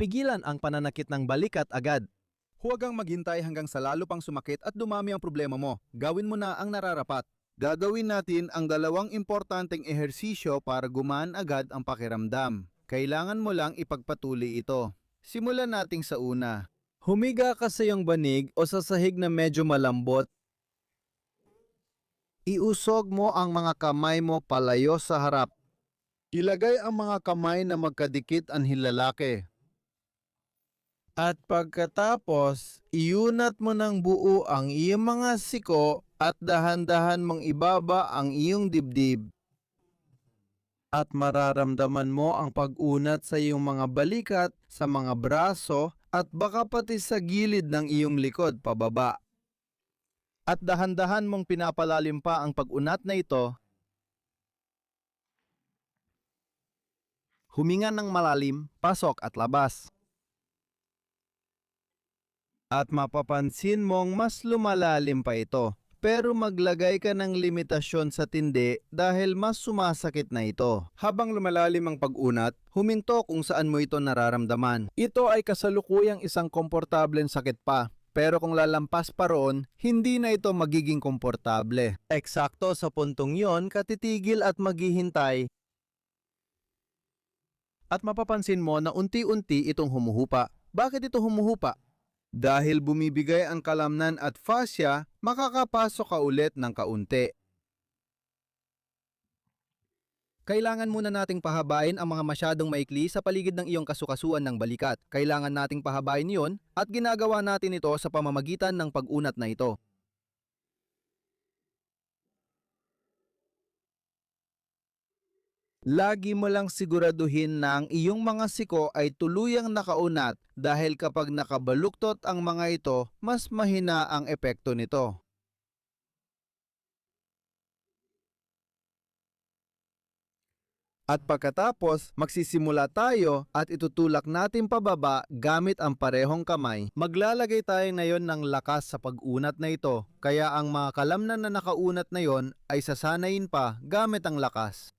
Pigilan ang pananakit ng balikat agad. Huwag kang maghintay hanggang sa lalo pang sumakit at dumami ang problema mo. Gawin mo na ang nararapat. Gagawin natin ang dalawang importanteng ehersisyo para gumaan agad ang pakiramdam. Kailangan mo lang ipagpatuloy ito. Simulan nating sa una. Humiga ka sa iyong banig o sa sahig na medyo malambot. Iusog mo ang mga kamay mo palayo sa harap. Ilagay ang mga kamay na magkadikit ang hilalaki. At pagkatapos, iunat mo ng buo ang iyong mga siko at dahan-dahan mong ibaba ang iyong dibdib. At mararamdaman mo ang pag-unat sa iyong mga balikat, sa mga braso, at baka pati sa gilid ng iyong likod pababa. At dahan-dahan mong pinapalalim pa ang pag-unat na ito. Huminga ng malalim, pasok at labas. At mapapansin mong mas lumalalim pa ito. Pero maglagay ka ng limitasyon sa tindi dahil mas sumasakit na ito. Habang lumalalim ang pag-unat, Huminto kung saan mo ito nararamdaman. ito ay kasalukuyang isang komportableng sakit pa. Pero kung lalampas pa roon, hindi na ito magiging komportable. Eksakto sa puntong yon, katitigil at maghihintay. At mapapansin mo na unti-unti itong humuhupa. Bakit ito humuhupa? Dahil bumibigay ang kalamnan at fascia, makakapasok ka ulit ng kaunti. Kailangan muna nating pahabain ang mga masyadong maikli sa paligid ng iyong kasukasuan ng balikat. Kailangan nating pahabain yon at ginagawa natin ito sa pamamagitan ng pag-unat na ito. Lagi mo lang siguraduhin na ang iyong mga siko ay tuluyang nakaunat dahil kapag nakabaluktot ang mga ito, mas mahina ang epekto nito. At pagkatapos, magsisimula tayo at itutulak natin pababa gamit ang parehong kamay. Maglalagay tayo ngayon ng lakas sa pag-unat na ito, kaya ang mga kalamnan na nakaunat na yon ay sasanayin pa gamit ang lakas.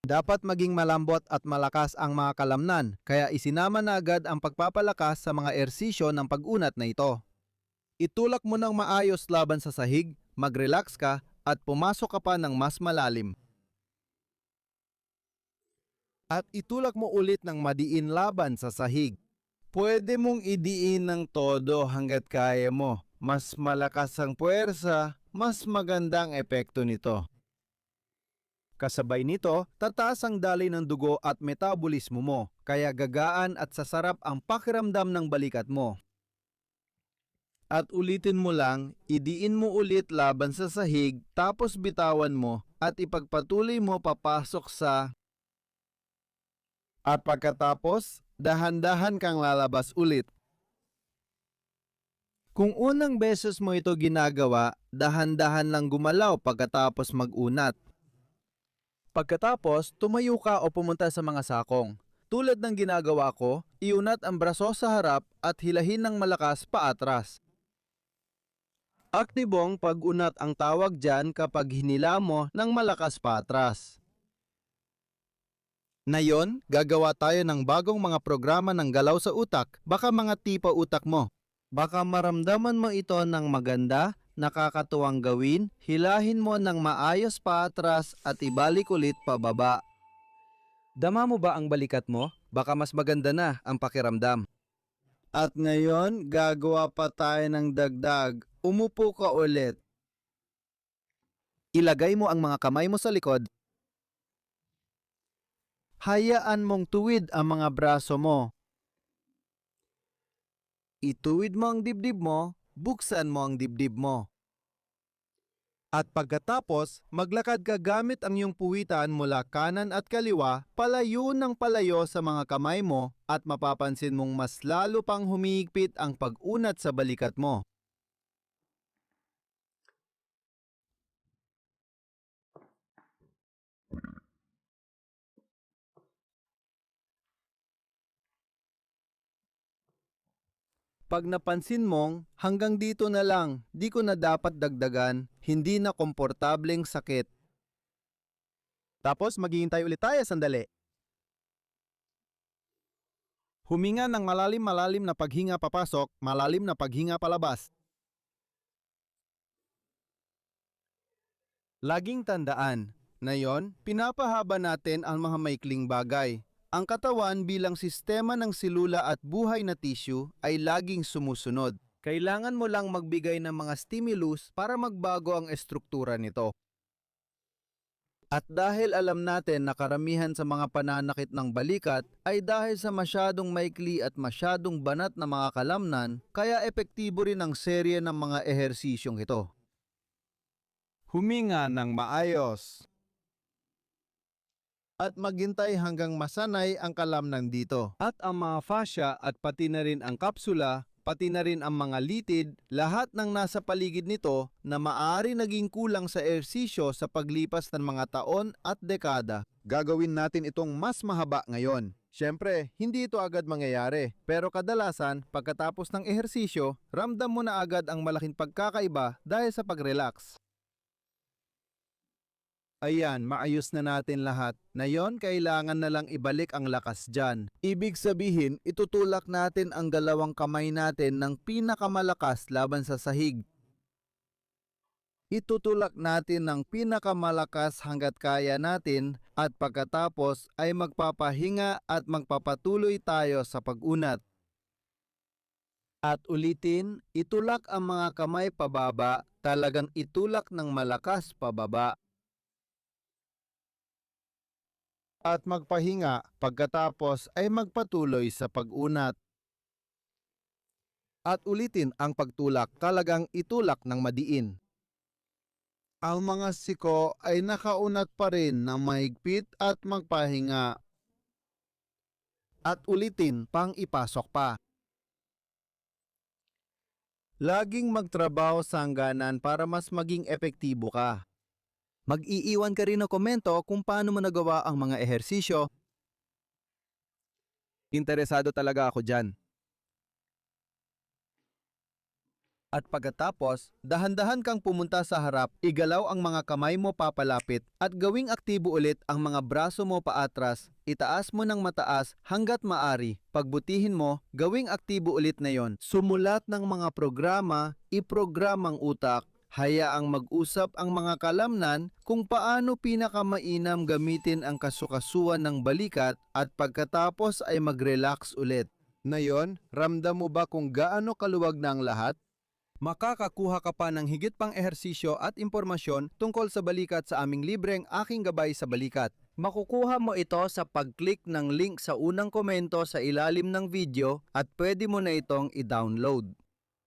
Dapat maging malambot at malakas ang mga kalamnan, kaya isinama na agad ang pagpapalakas sa mga ehersisyo ng pag-unat na ito. Itulak mo ng maayos laban sa sahig, mag-relax ka at pumasok ka pa ng mas malalim. At itulak mo ulit ng madiin laban sa sahig. Pwede mong idiin ng todo hanggat kaya mo. Mas malakas ang puwersa, mas magandang epekto nito. Kasabay nito, tataas ang daloy ng dugo at metabolismo mo, kaya gagaan at sasarap ang pakiramdam ng balikat mo. At ulitin mo lang, idiin mo ulit laban sa sahig, tapos bitawan mo at ipagpatuloy mo papasok sa... At pagkatapos, dahan-dahan kang lalabas ulit. Kung unang beses mo ito ginagawa, dahan-dahan lang gumalaw pagkatapos mag-unat. Pagkatapos, tumayo ka o pumunta sa mga sakong. Tulad ng ginagawa ko, iunat ang braso sa harap at hilahin ng malakas paatras. Aktibong pag-unat ang tawag dyan kapag hinila mo ng malakas paatras. Ngayon, gagawa tayo ng bagong mga programa ng galaw sa utak, baka mga tipo utak mo. Baka maramdaman mo ito ng maganda, nakakatuwang gawin, hilahin mo ng maayos paatras at ibalik ulit pababa. Dama mo ba ang balikat mo? Baka mas maganda na ang pakiramdam. At ngayon, gagawa pa tayo ng dagdag. Umupo ka ulit. Ilagay mo ang mga kamay mo sa likod. Hayaan mong tuwid ang mga braso mo. Ituwid mo ang dibdib mo, buksan mo ang dibdib mo. At pagkatapos, maglakad ka gamit ang iyong puwitan mula kanan at kaliwa, palayo ng palayo sa mga kamay mo at mapapansin mong mas lalo pang humihigpit ang pag-unat sa balikat mo. Pag napansin mong hanggang dito na lang, di ko na dapat dagdagan, hindi na komportableng sakit. Tapos maghihintay ulit tayo sandali. Huminga ng malalim-malalim na paghinga papasok, malalim na paghinga palabas. Laging tandaan na yon, pinapahaba natin ang mga maikling bagay. Ang katawan bilang sistema ng silula at buhay na tissue ay laging sumusunod. Kailangan mo lang magbigay ng mga stimulus para magbago ang estruktura nito. At dahil alam natin na karamihan sa mga pananakit ng balikat ay dahil sa masyadong maikli at masyadong banat na mga kalamnan, kaya epektibo rin ang serye ng mga ehersisyong ito. Huminga ng maayos. At maghintay hanggang masanay ang kalamnan dito. At ang mga fascia at pati na rin ang kapsula, pati na rin ang mga litid, lahat ng nasa paligid nito na maaari naging kulang sa ehersisyo sa paglipas ng mga taon at dekada. Gagawin natin itong mas mahaba ngayon. Siyempre, hindi ito agad mangyayari. Pero kadalasan, pagkatapos ng ehersisyo, ramdam mo na agad ang malaking pagkakaiba dahil sa pag-relax. Ayan, maayos na natin lahat. Na yon, kailangan na lang ibalik ang lakas dyan. Ibig sabihin, itutulak natin ang dalawang kamay natin ng pinakamalakas laban sa sahig. Itutulak natin ng pinakamalakas hanggat kaya natin at pagkatapos ay magpapahinga at magpapatuloy tayo sa pag-unat. At ulitin, itulak ang mga kamay pababa, talagang itulak ng malakas pababa. At magpahinga, pagkatapos ay magpatuloy sa pag-unat. At ulitin ang pagtulak, talagang itulak ng madiin. Ang mga siko ay nakaunat pa rin ng mahigpit at magpahinga. At ulitin pang ipasok pa. Laging magtrabaho sa hangganan para mas maging epektibo ka. Mag-iiwan ka rin ng komento kung paano mo nagawa ang mga ehersisyo. Interesado talaga ako dyan. At pagkatapos, dahan-dahan kang pumunta sa harap, igalaw ang mga kamay mo papalapit at gawing aktibo ulit ang mga braso mo paatras, itaas mo ng mataas hanggat maari. Pagbutihin mo, gawing aktibo ulit na yon. Sumulat ng mga programa, iprogramang utak, hayaang mag-usap ang mga kalamnan kung paano pinakamainam gamitin ang kasukasuan ng balikat at pagkatapos ay mag-relax ulit. Na yon, ramdam mo ba kung gaano kaluwag na ang lahat? Makakakuha ka pa ng higit pang ehersisyo at impormasyon tungkol sa balikat sa aming libreng Aking Gabay sa Balikat. Makukuha mo ito sa pag-click ng link sa unang komento sa ilalim ng video at pwede mo na itong i-download.